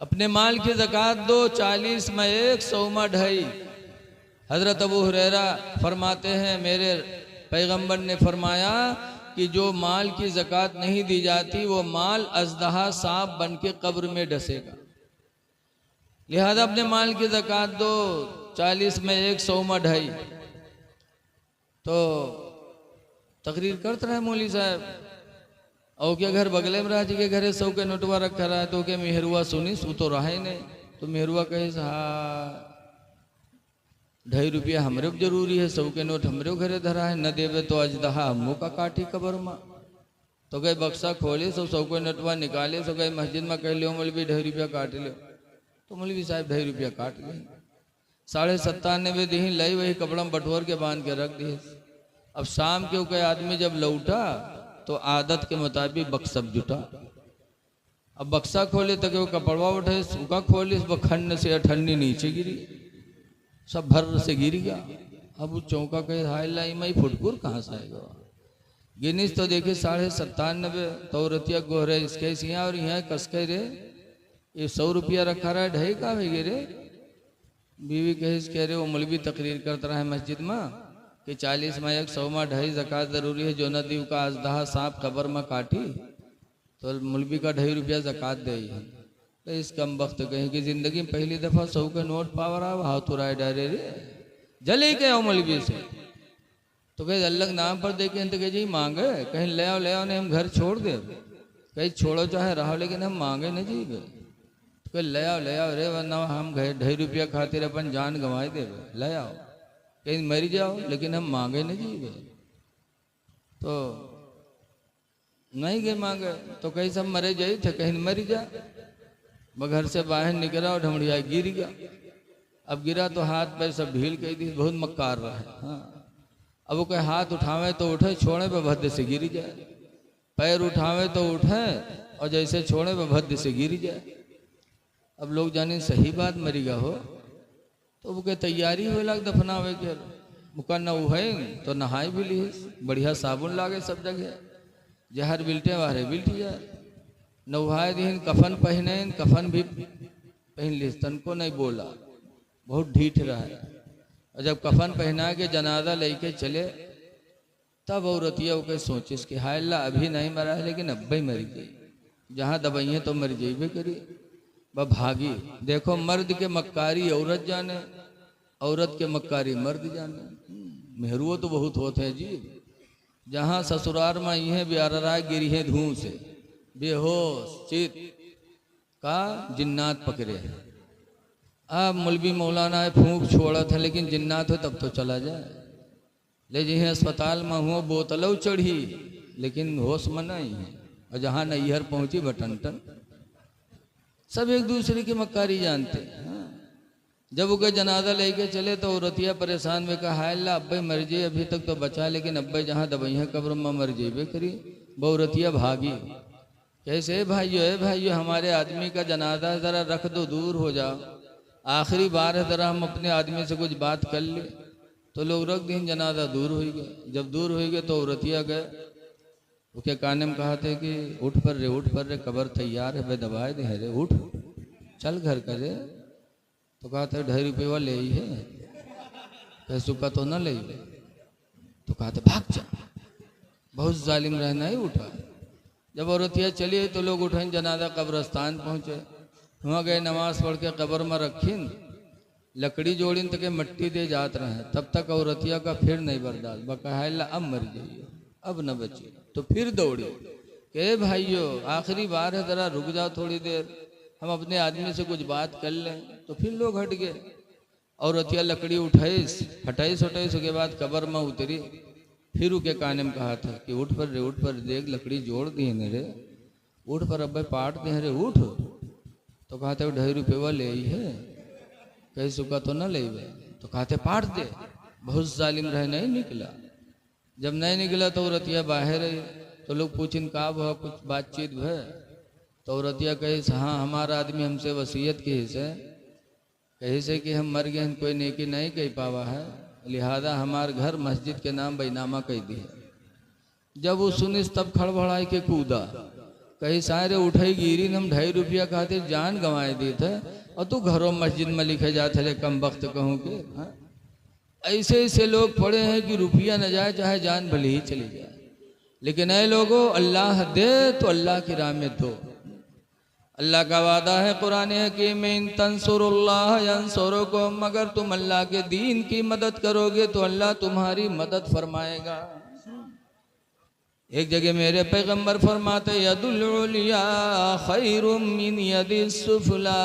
अपने माल की ज़कात दो, 40 में 1, 100 में 2.5। हज़रत अबू हुरैरा फरमाते हैं मेरे पैगंबर ने फरमाया कि जो माल की ज़कात नहीं दी जाती वो माल अज़दहा सांप बन के कब्र में डसेगा। लिहाजा अपने माल की ज़कात दो, 40 में 1, 100 में 2.5। तो तकरीर करते रहे मौली साहब, और क्या घर बगले में रहा जी के घरे 100 के नोटवा रखा रहा है, तो क्या मेहरुआ सुनी सू तो रहा ही नहीं। तो मेहरुआ कहे हाँ 2.5 रुपया हमरे जरूरी है, 100 के नोट हमरे घरे धरा है, न देवे तो अजदहा हमो का काटी कबर माँ। तो गए बक्सा खोले, 100 के नोटवा निकाले, तो गए मस्जिद में कह लो मौलवी 2.5 रुपया काट लो। तो मौलवी साहब 2.5 रुपया काट ले, 97.5 दिन लाई, वही कपड़ा में बटोर के बांध के रख दिए। अब शाम के कोई आदमी जब लौटा तो आदत के मुताबिक बक्सा जुटा। अब बक्सा खोले तो वो कपड़वा उठे, सूखा खोले, वो खन्न से अठन्नी नीचे गिरी, सब भर से गिर गया। अब वो चौका कहे हाय लाई मई फुटकुर कहाँ से आएगा। गिनीस तो देखे 97.5। तो रतिया गोहरे इसके यहाँ और यहाँ कस के रे ये 100 रुपया रखा रहा है, 2.5 का भेगे रे। बीवी कह रहे वो मौलवी तकरीर करता रहा है मस्जिद में कि 40 में 1, 100 में 2.5 ज़कात ज़रूरी है, जो नदी का अज़दहा सांप कब्र में काटी तो मौलवी का 2.5 रुपया ज़कात दे है। तो इस कम वक्त कहीं कि ज़िंदगी में पहली दफ़ा 100 के नोट पावर आ हाथ उड़ाए डायरे रे जले के आओ मौलवी से। तो कहीं अल्लाह नाम पर देखे तो कहे जी मांगे, कहीं ले आओ नहीं हम घर छोड़ दे, कहीं छोड़ो चाहे रहो लेकिन हम मांगे नहीं जी। तो कहीं ले आओ रे, वरना हम 2.5 रुपया खातिर अपन जान गंवाए दे, ले आओ, कहीं मर जाओ लेकिन हम मांगे नहीं जी। तो नहीं गए मांगे, तो कहीं सब मरे जाए थे, कहीं मर जा। घर से बाहर निकला और ढमड़िया गिर गया। अब गिरा तो हाथ पैर सब ढील कही दी, बहुत मक्कार रहा है। हाँ, अब वो कहे हाथ उठावे तो उठे, छोड़े पे भद्द से गिर जाए, पैर उठावे तो उठे और जैसे छोड़े पे भद्द से गिर जाए। अब लोग जाने सही बात मरीगा हो, तो वो के तैयारी हो लग दफनावे के मुका न है तो नहाए भी ली, बढ़िया साबुन लागे सब जगह, जहर बिल्टे वारे बिल्ट जाए। नहाए दिन कफन पहने, कफन भी पहन ली, तन को नहीं बोला, बहुत ढीठ रहा है। और जब कफन पहना के जनाजा लेके चले तब औरतिया के सोचिस कि हाय अल्लाह अभी नहीं मरा है लेकिन अब भी मर गई, जहाँ दबाइए तो मर जाइबे करी, वह भागी। देखो मर्द के मक्कारी औरत जाने, औरत के मक्कारी मर्द जाने। मेहरुओ तो बहुत होते हैं जी, जहाँ ससुराल में ये ब्यारा गिरी है धूम से, बेहोश चित का जिन्नात पकड़े हैं। अब मौलवी मौलाना है फूंक छोड़ा था, लेकिन जिन्नात हो तब तो चला जाए। ले जी अस्पताल में हुआ बोतलों चढ़ी लेकिन होश में नहीं है, और जहाँ नैहर पहुँची बटन टन। सब एक दूसरे की मक्कारी जानते हैं। जब वो जनाजा लेके चले तो औरतिया परेशान में कहा हाय अल्लाह अब्बे मर जाए, अभी तक तो बचा, लेकिन अब्बे जहाँ दबैया कब्र में मर जेबे करी। वो औरतिया भागी, कैसे भाइयों हमारे आदमी का जनाजा ज़रा रख दो, दूर हो जाओ, आखिरी बार है ज़रा हम अपने आदमी से कुछ बात कर ले। तो लोग रख दिन, जनाजा दूर हो गए। जब दूर हो गए तो औरतिया गए, उसके काने में कहा थे कि उठ पर रे कब्र तैयार है, वे दबाए दे रे, उठ चल घर करे। तो कहा था 2.5 रुपये ले ही है, पैसों का तो न ले। तो कहा था भाग जा, बहुत जालिम रहना ही। उठा, जब औरतिया चली तो लोग उठे, जनाजा कब्रस्तान पहुँचे, वहाँ गए नमाज पढ़ के कब्र में रखीन, लकड़ी जोड़ीन तक मट्टी दे जात रहे। तब तक औरतिया का फिर नहीं बर्दाश्त, बकायला अब मर जाइए, अब न बची। तो फिर दौड़ी के भाइयों आखिरी बार है, ज़रा रुक जाओ थोड़ी देर, हम अपने आदमी से कुछ बात कर लें। तो फिर लोग हट गए। औरतिया लकड़ी उठाईस हटाईस उसके बाद कब्र में उतरी। फिर उसके काने में कहा था कि उठ पर देख लकड़ी जोड़ दी है रे, उठ पर अब पाट दे रे, उठ। तो कहा था 2.5 रुपये ले ही है, कहीं सुखा तो न ले। तो कहा थे पाट दे, बहुत जालिम रहे, नहीं निकला। जब नहीं निकला तो औरतिया बाहर आई, तो लोग पूछिन का हुआ, कुछ बातचीत है। तो औरतिया कही हाँ हमारा आदमी हमसे वसीयत की हिस्से कही से कि हम मर गए, कोई नेकी नहीं कही पावा है, लिहाजा हमारे घर मस्जिद के नाम बैनामा कह दी है। जब वो सुनिस तब खड़बड़ाई के कूदा, कई सारे उठाई गिरी हम 2.5 रुपया खातिर जान गंवाए दी थे और तू घरों मस्जिद में लिखे जाते थे कम वक्त कहूँ के। हाँ? ऐसे ऐसे लोग पड़े हैं कि रुपया न जाए चाहे जान भले ही चली जाए, लेकिन ऐ लोगों अल्लाह दे तो अल्लाह की राह में दो। अल्लाह का वादा है कुरान हकीम में, इन तंसुरुल्लाह यंसुरुकुम, मगर तुम अल्लाह के दीन की मदद करोगे तो अल्लाह तुम्हारी मदद फरमाएगा। एक जगह मेरे पैगंबर फरमाते यदुल उलिया खैरुम मिन यदिस सुफला,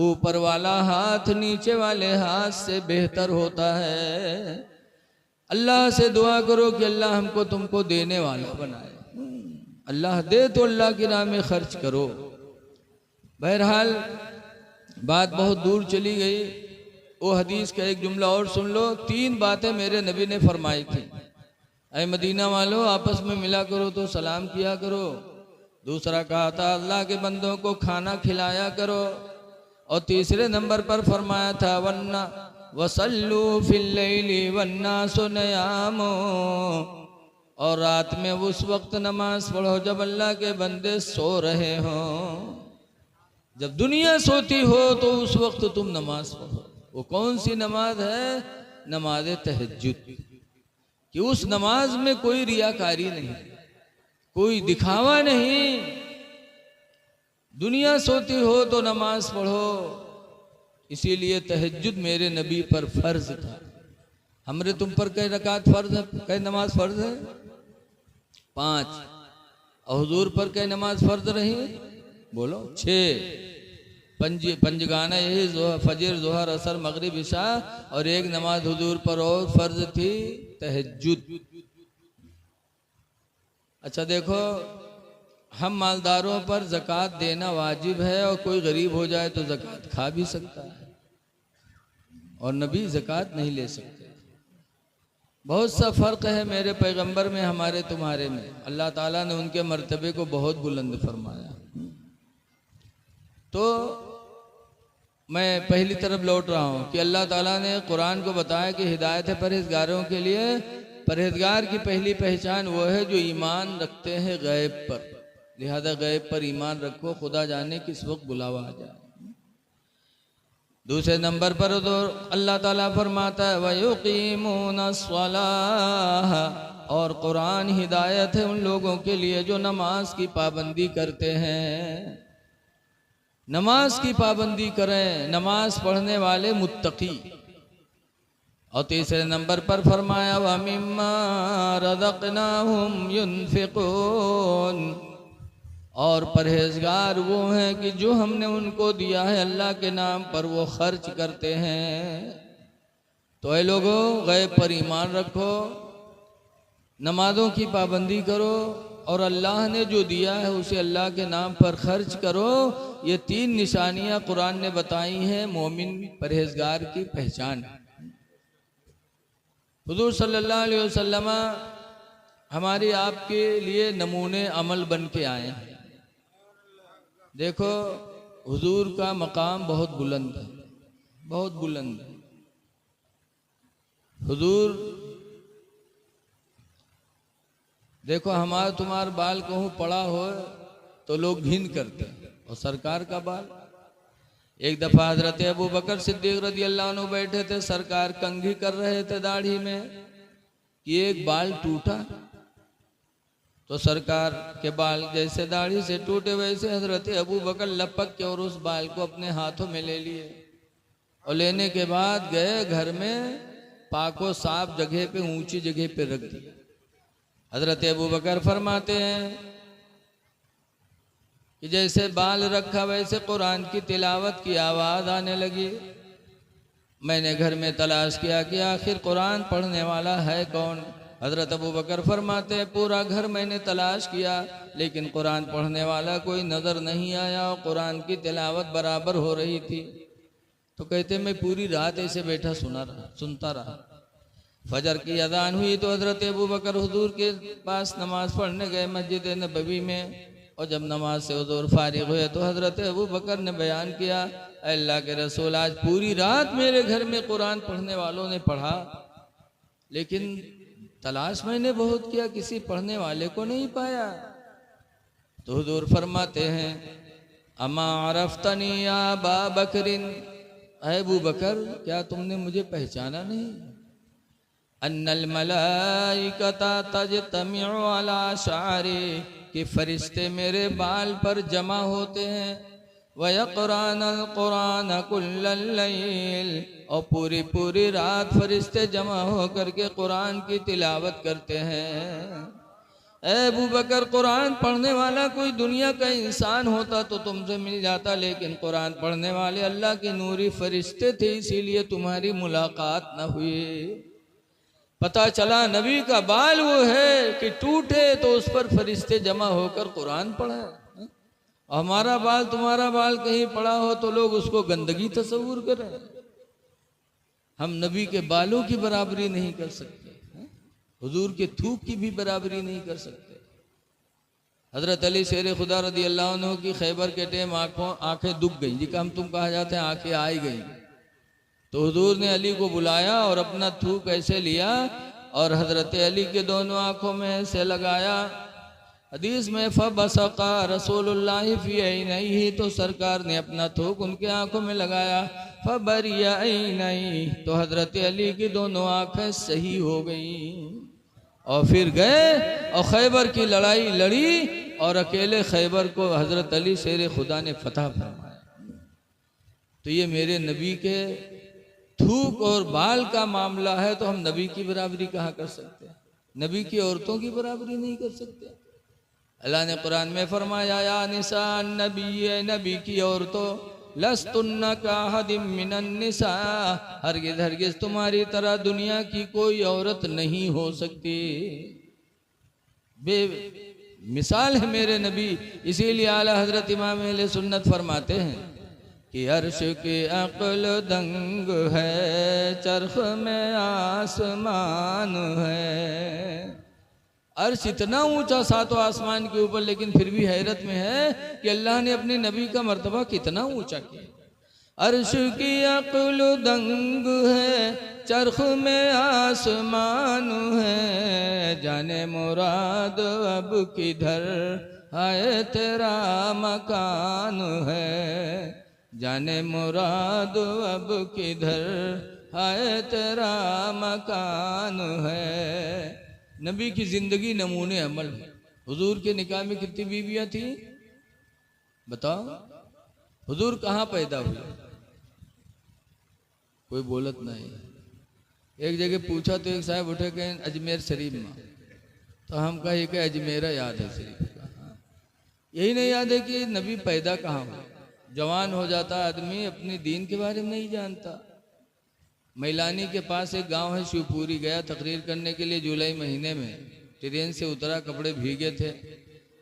ऊपर वाला हाथ नीचे वाले हाथ से बेहतर होता है। अल्लाह से दुआ करो कि अल्लाह हमको तुमको देने वाला बनाए। अल्लाह दे तो अल्लाह की राह में खर्च करो। बहरहाल बात बहुत दूर चली गई। वो हदीस का एक जुमला और सुन लो। 3 बातें मेरे नबी ने फरमाई थी, ऐ मदीना वालों आपस में मिला करो तो सलाम किया करो। दूसरा कहा था अल्लाह के बंदों को खाना खिलाया करो। और तीसरे नंबर पर फरमाया था वन्ना वसल्लू फिल लैली वन्नासु नियामो, और रात में उस वक्त नमाज पढ़ो जब अल्लाह के बंदे सो रहे हों। जब दुनिया सोती हो तो उस वक्त तुम नमाज पढ़ो। वो कौन सी नमाज है? नमाज तहज्जुद, कि उस नमाज में कोई रियाकारी नहीं, कोई दिखावा नहीं। दुनिया सोती हो तो नमाज पढ़ो। इसीलिए तहज्जुद मेरे नबी पर फर्ज था। हमरे तुम पर कई रकात फर्ज है, कई नमाज फर्ज है? 5। और हुजूर पर कई नमाज फर्ज रही? बोलो 6। पंजगाना यही फजर जोहर असर मगरिब इशा, और एक नमाज हुजूर पर और फर्ज थी तहज्जुद। अच्छा देखो, हम मालदारों पर ज़कात देना वाजिब है, और कोई गरीब हो जाए तो ज़कात खा भी सकता है, और नबी ज़कात नहीं ले सकते। बहुत सा फ़र्क है मेरे पैगंबर में हमारे तुम्हारे में। अल्लाह ताला ने उनके मर्तबे को बहुत बुलंद फरमाया। तो मैं पहली तरफ लौट रहा हूँ कि अल्लाह ताला ने कुरान को बताया कि हिदायत है परहेजगारों के लिए। परहेजगार की पहली पहचान वो है जो ईमान रखते हैं गैब पर। लिहाजा गैब पर ईमान रखो, खुदा जाने किस वक्त बुलावा आ जाए। दूसरे नंबर पर तो अल्लाह ताला फरमाता है वयुकीमूना स्वलाह, और कुरान हिदायत है उन लोगों के लिए जो नमाज की पाबंदी करते हैं। नमाज की पाबंदी करें, नमाज पढ़ने वाले मुत्तकी। और तीसरे नंबर पर फरमाया वमिम्मा रज़क़नाहुम युनफ़िक़ून, और परहेजगार वो हैं कि जो हमने उनको दिया है अल्लाह के नाम पर वो खर्च करते हैं। तो ऐ लोगों गैब पर ईमान रखो, नमाजों की पाबंदी करो, और अल्लाह ने जो दिया है उसे अल्लाह के नाम पर खर्च करो। ये 3 निशानियां कुरान ने बताई हैं मोमिन परहेजगार की पहचान। हुजूर सल्लल्लाहु अलैहि वसल्लम हमारी आपके लिए नमूने अमल बन के आए हैं। देखो हुजूर का मकाम बहुत बुलंद है, बहुत बुलंद है। हुजूर देखो हमारा तुम्हारा बाल कहूँ पड़ा हो तो लोग घिन करते हैं, और सरकार का बाल। एक दफा हजरत अबू बकर सिद्दीक रज़ी अल्लाह अन्हु बैठे थे, सरकार कंघी कर रहे थे दाढ़ी में कि एक बाल टूटा। तो सरकार के बाल जैसे दाढ़ी से टूटे वैसे हजरत अबू बकर लपक के और उस बाल को अपने हाथों में ले लिए, और लेने के बाद गए घर में पाको साफ जगह पे, ऊंची जगह पे रख दिया। हजरत अबू बकर फरमाते हैं कि जैसे बाल रखा वैसे कुरान की तिलावत की आवाज़ आने लगी। मैंने घर में तलाश किया कि आखिर कुरान पढ़ने वाला है कौन। हजरत अबू बकर फरमाते हैं पूरा घर मैंने तलाश किया, लेकिन कुरान पढ़ने वाला कोई नज़र नहीं आया, और कुरान की तिलावत बराबर हो रही थी। तो कहते मैं पूरी रात ऐसे बैठा सुनता रहा। फजर की अजान हुई तो हजरत अबू बकर हुजूर के पास नमाज पढ़ने गए मस्जिद नबवी में, और जब नमाज से हुजूर फारिग हुए तो हजरत अबू बकर ने बयान किया, अल्लाह के रसूल आज पूरी रात मेरे घर में कुरान पढ़ने वालों ने पढ़ा, लेकिन तलाश मैंने बहुत किया किसी पढ़ने वाले को नहीं पाया। तो हुजूर फरमाते हैं अमा अरफ्तनी या अबा बकरिन, अबू बकर क्या तुमने मुझे पहचाना नहीं? अन्नल मलाइकता तजतमिउ अला शारी, कि फरिश्ते मेरे बाल पर जमा होते हैं। वयक़रानल कुरान कुल्लल लैल, और पूरी पूरी रात फरिश्ते जमा होकर के कुरान की तिलावत करते हैं। अबू बकर कुरान पढ़ने वाला कोई दुनिया का इंसान होता तो तुमसे मिल जाता, लेकिन कुरान पढ़ने वाले अल्लाह के नूरी फरिश्ते थे, इसीलिए तुम्हारी मुलाकात न हुई। पता चला नबी का बाल वो है कि टूटे तो उस पर फरिश्ते जमा होकर कुरान पढ़े। हमारा बाल तुम्हारा बाल कहीं पड़ा हो तो लोग उसको गंदगी तस्वूर करें। हम नबी के बालों की बराबरी नहीं कर सकते, हुजूर के थूक की भी बराबरी नहीं कर सकते। हजरत अली शेर खुदा रदी अल्लाह अन्हु की खैबर के टाइम आंखें दुख गई, जी का हम तुम कहा जाते हैं आंखें आई गई। तो हुजूर ने अली को बुलाया और अपना थूक ऐसे लिया और हजरत अली के दोनों आंखों में ऐसे लगाया। हदीस में फबसका रसूलुल्लाह फी ऐनैहि, तो सरकार ने अपना थूक उनके आंखों में लगाया। फबरिया ऐनैहि, तो हजरत अली की दोनों आंखें सही हो गई। और फिर गए और खैबर की लड़ाई लड़ी और अकेले खैबर को हजरत अली शेर खुदा ने फतह फरमाया। तो ये मेरे नबी के थूक और बाल का मामला है, तो हम नबी की बराबरी कहाँ कर सकते हैं? नबी की औरतों की बराबरी नहीं कर सकते। अल्लाह ने कुरान में फरमाया या निसा नबी, नबी की औरतों लस्तुन्ना का हदिम मिनन निसा, हरगिज़ हरगिज़ तुम्हारी तरह दुनिया की कोई औरत नहीं हो सकती। बे मिसाल है मेरे नबी। इसीलिए आला हजरत इमाम अहले सुन्नत फरमाते हैं कि अर्श की अक्ल दंग है, चरख में आसमान है। अर्श इतना ऊंचा सातों आसमान के ऊपर, लेकिन फिर भी हैरत में है कि अल्लाह ने अपने नबी का मर्तबा कितना ऊंचा किया। अर्श की अक्ल दंग है, चरख में आसमान है, जाने मुराद अब किधर है तेरा मकान है, जाने मुराद अब किधर है तेरा मकान है। नबी की जिंदगी नमूने अमल है। हुजूर के निकाह में कितनी बीवियां थी बताओ? हुजूर कहाँ पैदा हुए? कोई बोलत नहीं। एक जगह पूछा तो एक साहब उठे कहें अजमेर शरीफ में, तो हम कहे कि अजमेरा याद है शरीफ का। यही नहीं याद है कि नबी पैदा कहाँ हुआ। जवान हो जाता आदमी अपने दीन के बारे में नहीं जानता। मैलानी के पास एक गांव है शिवपुरी, गया तकरीर करने के लिए जुलाई महीने में। ट्रेन से उतरा, कपड़े भीगे थे।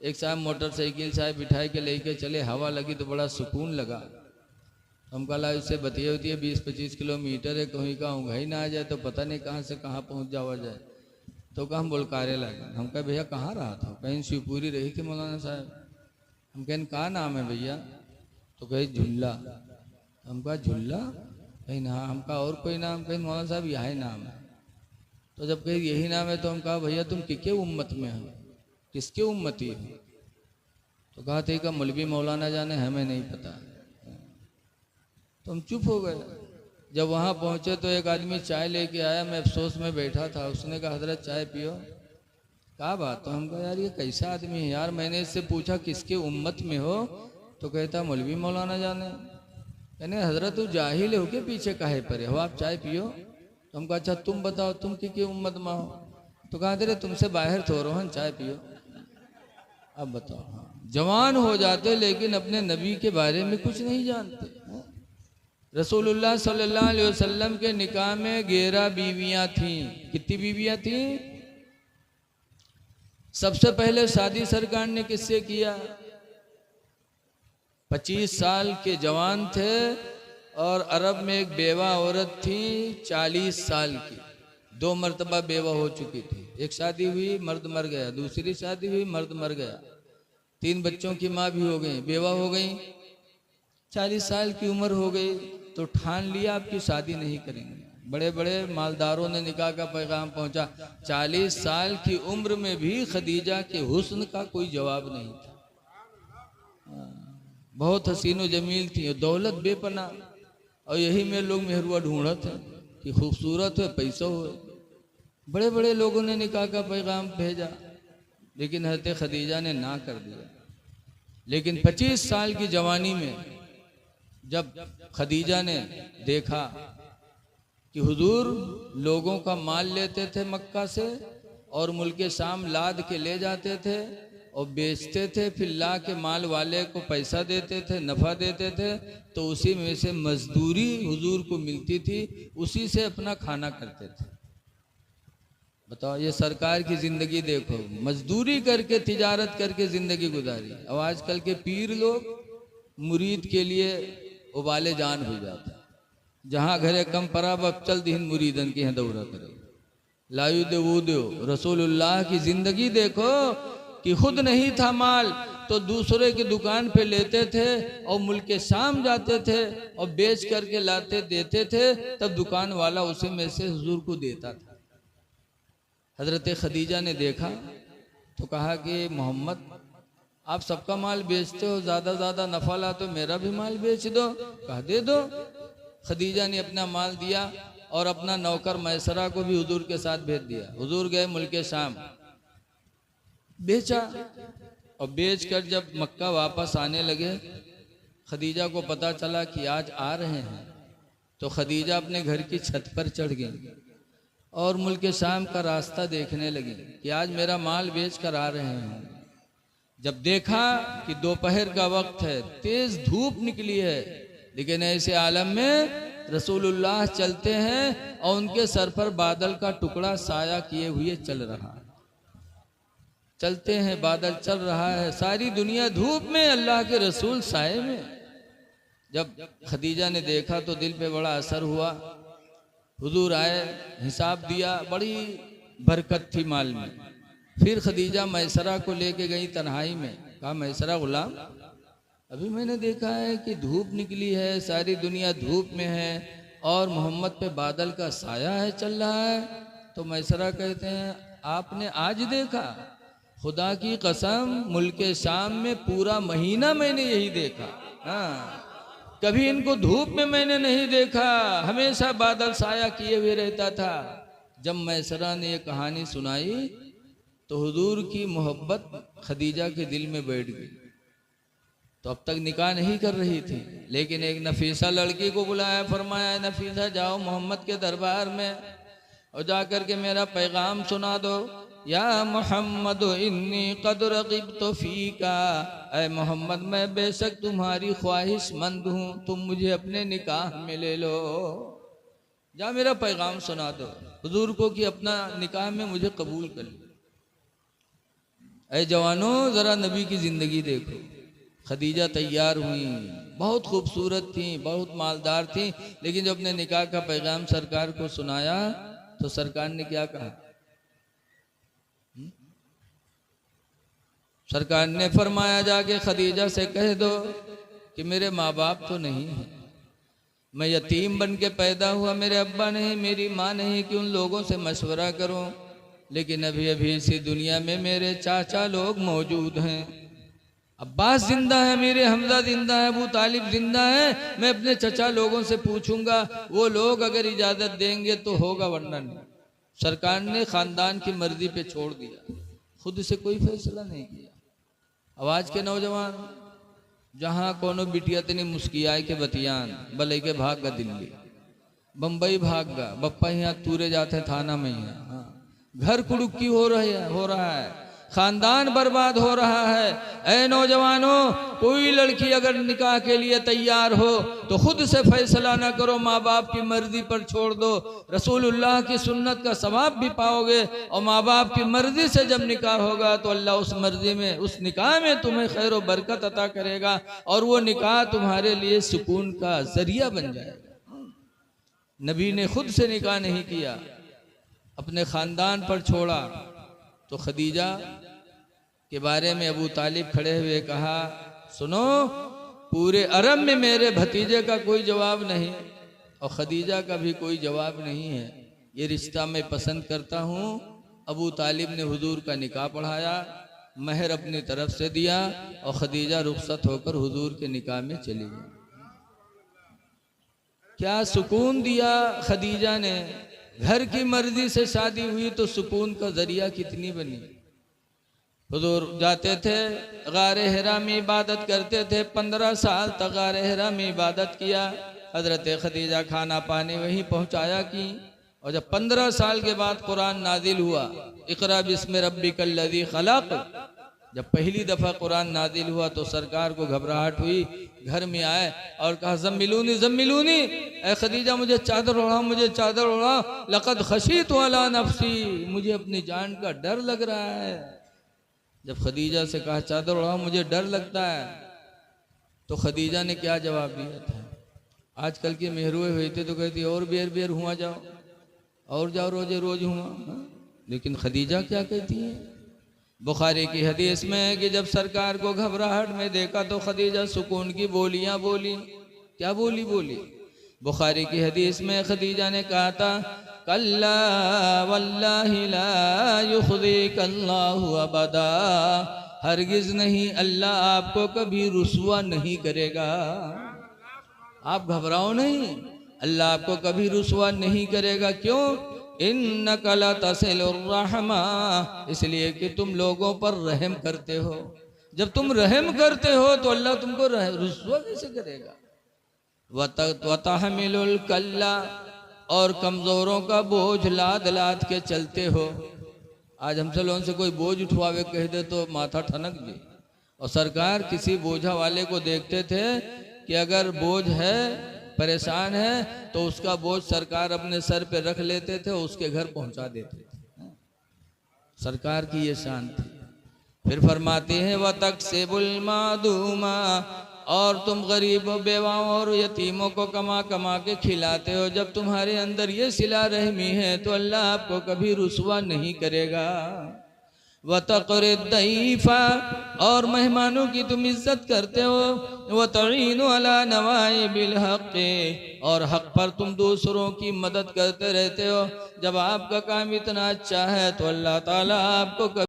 एक साहब मोटरसाइकिल साहब बिठाए के लेके चले, हवा लगी तो बड़ा सुकून लगा। हम कहा इससे बतिया होती है 20-25 किलोमीटर है, कहीं का उंघाई ना आ जाए तो पता नहीं कहाँ से कहाँ पहुँच जावा जाए। तो कहा हम बोलकारे लगे। हम कहा भैया कहाँ रहा था? कहीं शिवपुरी रही थी मौलाना साहब। हम कहें कहाँ नाम है भैया? तो कहे झुल्ला। हम कहा झुल्ला? कहीं ना। हम कहा और कोई नाम? कहीं मौलाना साहब यही नाम है। तो जब कहीं यही नाम है तो हम कहा भैया तुम किसके उम्मत में हो, किसके उम्मती हो? तो कहा थे का मौलवी मौलाना जाने, हमें नहीं पता। तो हम चुप हो गए। जब वहाँ पहुँचे तो एक आदमी चाय लेके आया, मैं अफसोस में बैठा था। उसने कहा हजरत चाय पियो। क्या बात? तो हम कहा यार ये कैसा आदमी है यार। मैंने इससे पूछा किसके उम्मत में हो, तो कहता मौलवी मौलाना जाने। कहने हजरत तू जाहिल हो के पीछे काहे परे हो, आप चाय पियो। तो हम कहा अच्छा तुम बताओ तुम की उम्मत में हो? तो कहा तेरे तुमसे बाहर थो रोहन, चाय पियो। अब बताओ। हाँ, जवान हो जाते लेकिन अपने नबी के बारे में कुछ नहीं जानते। रसूलुल्लाह सल्लल्लाहु अलैहि वसल्लम के निकाह में 11 बीवियां थीं। कितनी बीवियां थीं? सबसे पहले शादी सरकार ने किससे किया? 25 साल के जवान थे और अरब में एक बेवा औरत थी 40 साल की। 2 मरतबा बेवा हो चुकी थी। एक शादी हुई, मर्द मर गया। दूसरी शादी हुई, मर्द मर गया। 3 बच्चों की माँ भी हो गई, बेवा हो गई। 40 साल की उम्र हो गई तो ठान लिया आपकी शादी नहीं करेंगे। बड़े बड़े मालदारों ने निकाह का पैगाम पहुंचा। 40 साल की उम्र में भी खदीजा के हुस्न का कोई जवाब नहीं था। बहुत हसीन व जमील थी, और दौलत बेपना, और यही में लोग मेहरुआ ढूंढत हैं कि खूबसूरत है, पैसा हो। बड़े बड़े लोगों ने निकाह का पैगाम भेजा, लेकिन हज़रत खदीजा ने ना कर दिया। लेकिन 25 साल की जवानी में जब खदीजा ने देखा कि हुजूर लोगों का माल लेते थे मक्का से और मुल्के शाम लाद के ले जाते थे और बेचते थे, फिर ला के माल वाले को पैसा देते थे, नफ़ा देते थे, तो उसी में से मजदूरी हुजूर को मिलती थी, उसी से अपना खाना करते थे। बताओ, ये सरकार की ज़िंदगी देखो, मजदूरी करके तिजारत करके ज़िंदगी गुजारी। अब आजकल के पीर लोग मुरीद के लिए उबाले जान हो जाते, जहाँ घरे कम पराब अब चल दिन मुरीदन की यहाँ दौरा करे, लायु दे वो दो। रसूलुल्लाह की ज़िंदगी देखो कि खुद नहीं था माल तो दूसरे की दुकान पे लेते थे और मुल्के शाम जाते थे और बेच करके लाते देते थे, तब दुकान वाला उसी में से हुजूर को देता था। हज़रत खदीजा ने देखा तो कहा कि मोहम्मद, आप सबका माल बेचते हो, ज़्यादा नफ़ा ला, तो मेरा भी माल बेच दो। कहा दे दो। खदीजा ने अपना माल दिया और अपना नौकर मैसरा को भी हुजूर के साथ भेज दिया। हुजूर गए मुल्के शाम, बेचा, और बेच कर जब मक्का वापस आने लगे, खदीजा को पता चला कि आज आ रहे हैं, तो खदीजा अपने घर की छत पर चढ़ गई और मुल्के शाम का रास्ता देखने लगी कि आज मेरा माल बेच कर आ रहे हैं। जब देखा कि दोपहर का वक्त है, तेज धूप निकली है, लेकिन ऐसे आलम में रसूलुल्लाह चलते हैं और उनके सर पर बादल का टुकड़ा साया किए हुए चल रहा है। चलते हैं, बादल चल रहा है, सारी दुनिया धूप में, अल्लाह के रसूल साए में। जब खदीजा ने देखा तो दिल पे बड़ा असर हुआ। हुजूर आए, हिसाब दिया, बड़ी बरकत थी माल में। फिर खदीजा मैसरा को लेके गई तन्हाई में, कहा मैसरा गुलाम, अभी मैंने देखा है कि धूप निकली है, सारी दुनिया धूप में है और मोहम्मद पे बादल का साया है, चल रहा है। तो मैसरा कहते हैं, आपने आज देखा? खुदा की कसम, मुल्के शाम में पूरा महीना मैंने यही देखा। हाँ, कभी इनको धूप में मैंने नहीं देखा, हमेशा बादल साया किए हुए रहता था। जब मैसरा ने ये कहानी सुनाई तो हुजूर की मोहब्बत खदीजा के दिल में बैठ गई। तो अब तक निकाह नहीं कर रही थी, लेकिन एक नफीसा लड़की को बुलाया, फरमाया नफीसा जाओ मोहम्मद के दरबार में और जा कर के मेरा पैगाम सुना दो। या मोहम्मद इन्नी क़द रग़िबतु फ़ीका, ऐ मोहम्मद मैं बेशक तुम्हारी ख्वाहिशमंद हूँ, तुम मुझे अपने निकाह में ले लो। जा मेरा पैगाम सुना दो हुजूर को कि अपना निकाह में मुझे कबूल कर लो। ऐ जवानों, ज़रा नबी की ज़िंदगी देखो। खदीजा तैयार हुई, बहुत खूबसूरत थी, बहुत मालदार थी, लेकिन जब अपने निकाह का पैगाम सरकार को सुनाया तो सरकार ने क्या कहा? सरकार ने फरमाया जाके खदीजा से कह दो कि मेरे माँ बाप तो नहीं हैं, मैं यतीम बन के पैदा हुआ, मेरे अब्बा नहीं, मेरी माँ नहीं कि उन लोगों से मशवरा करूं, लेकिन अभी अभी इसी दुनिया में मेरे चाचा लोग मौजूद हैं। अब्बास जिंदा है, मेरे हमजा जिंदा है, अबू तालिब जिंदा है, मैं अपने चचा लोगों से पूछूंगा, वो लोग अगर इजाज़त देंगे तो होगा, वरना नहीं। सरकार ने ख़ानदान की मर्जी पे छोड़ दिया, खुद से कोई फैसला नहीं किया। अब आज के नौजवान जहाँ कोनो बिटिया तनी मुस्कियाए के बतियान भले के भाग गा दिल्ली, बम्बई भाग गा, बप्पा यहाँ तूरे जाते थाना में, यहाँ घर कुड़ुक्की हो रहा है, खानदान बर्बाद हो रहा है। ऐ नौजवानों, कोई लड़की अगर निकाह के लिए तैयार हो तो खुद से फैसला ना करो, माँ बाप की मर्जी पर छोड़ दो। रसूलुल्लाह की सुन्नत का सवाब भी पाओगे और माँ बाप की मर्जी से जब निकाह होगा तो अल्लाह उस मर्जी में, उस निकाह में तुम्हें खैर व बरकत अता करेगा और वो निकाह तुम्हारे लिए सुकून का जरिया बन जाएगा। नबी ने खुद से निकाह नहीं किया, अपने ख़ानदान पर छोड़ा। तो खदीजा के बारे में अबू तालिब खड़े हुए कहा, सुनो, पूरे अरब में मेरे भतीजे का कोई जवाब नहीं और खदीजा का भी कोई जवाब नहीं है, ये रिश्ता मैं पसंद करता हूँ। अबू तालिब ने हुजूर का निकाह पढ़ाया, महर अपनी तरफ से दिया और खदीजा रुखसत होकर हुजूर के निकाह में चली गई। क्या सुकून दिया खदीजा ने। घर की मर्जी से शादी हुई तो सुकून का जरिया कितनी बनी। हुजूर जाते थे गारे हिरा में इबादत करते थे, 15 साल तक गारे हिरा में इबादत किया। हजरत खदीजा खाना पानी वहीं पहुंचाया की। और जब 15 साल के बाद कुरान नाजिल हुआ, इक़रा बिस्मि रब्बिकल्लज़ी खलक़, जब पहली दफ़ा कुरान नाजिल हुआ तो सरकार को घबराहट हुई। घर में आए और कहा ज़म्मिलूनी ज़म्मिलूनी, ए खदीजा मुझे चादर ओढ़ा, मुझे चादर ओढ़ा, लक़द खशीतु अला नफ्सी, मुझे अपनी जान का डर लग रहा है। जब खदीजा से कहा चादर ओढ़ा मुझे डर लगता है, तो खदीजा ने क्या जवाब दिया था। आजकल की मेहरुए हुई थे तो कहती और बेर बेर हुआ जाओ और जाओ रोजे रोज हुआ, लेकिन खदीजा क्या कहती है। बुखारी की हदीस में है कि जब सरकार को घबराहट में देखा तो खदीजा सुकून की बोलियां बोली। क्या बोली बोली। बुखारी की हदीस में खदीजा ने कहा था, कल्ला वल्लाहि ला युख़ज़ीकल्लाहु अबदा, हरगिज नहीं, अल्लाह आपको कभी रुसवा नहीं करेगा। आप घबराओ नहीं, अल्लाह आपको कभी रुसवा नहीं करेगा। क्यों? इन्नका लतसिलुर रहमा, इसलिए कि तुम लोगों पर रहम करते हो। जब तुम रहम करते हो तो अल्लाह तुमको रुसवा कैसे करेगा। वतहमिलुल कल्ला, और कमज़ोरों का बोझ लाद लाद के चलते हो। आज हमसे लोगों से कोई बोझ उठवावे कह दे तो माथा ठनक जी। और सरकार किसी बोझा वाले को देखते थे कि अगर बोझ है, परेशान है, तो उसका बोझ सरकार अपने सर पे रख लेते थे, उसके घर पहुंचा देते थे। सरकार की ये शान थी। फिर फरमाते हैं वतक्सिबुल मादूमा, और तुम गरीबों बेवाओं और यतीमों को कमा कमा के खिलाते हो। जब तुम्हारे अंदर ये सिला रहमी है तो अल्लाह आपको कभी रुसवा नहीं करेगा। वतक़रिद दईफ़ा, और मेहमानों की तुम इज्जत करते हो। वतईनु अला नवाइबिल हक़, और हक पर तुम दूसरों की मदद करते रहते हो। जब आपका काम इतना अच्छा है तो अल्लाह ताला आपको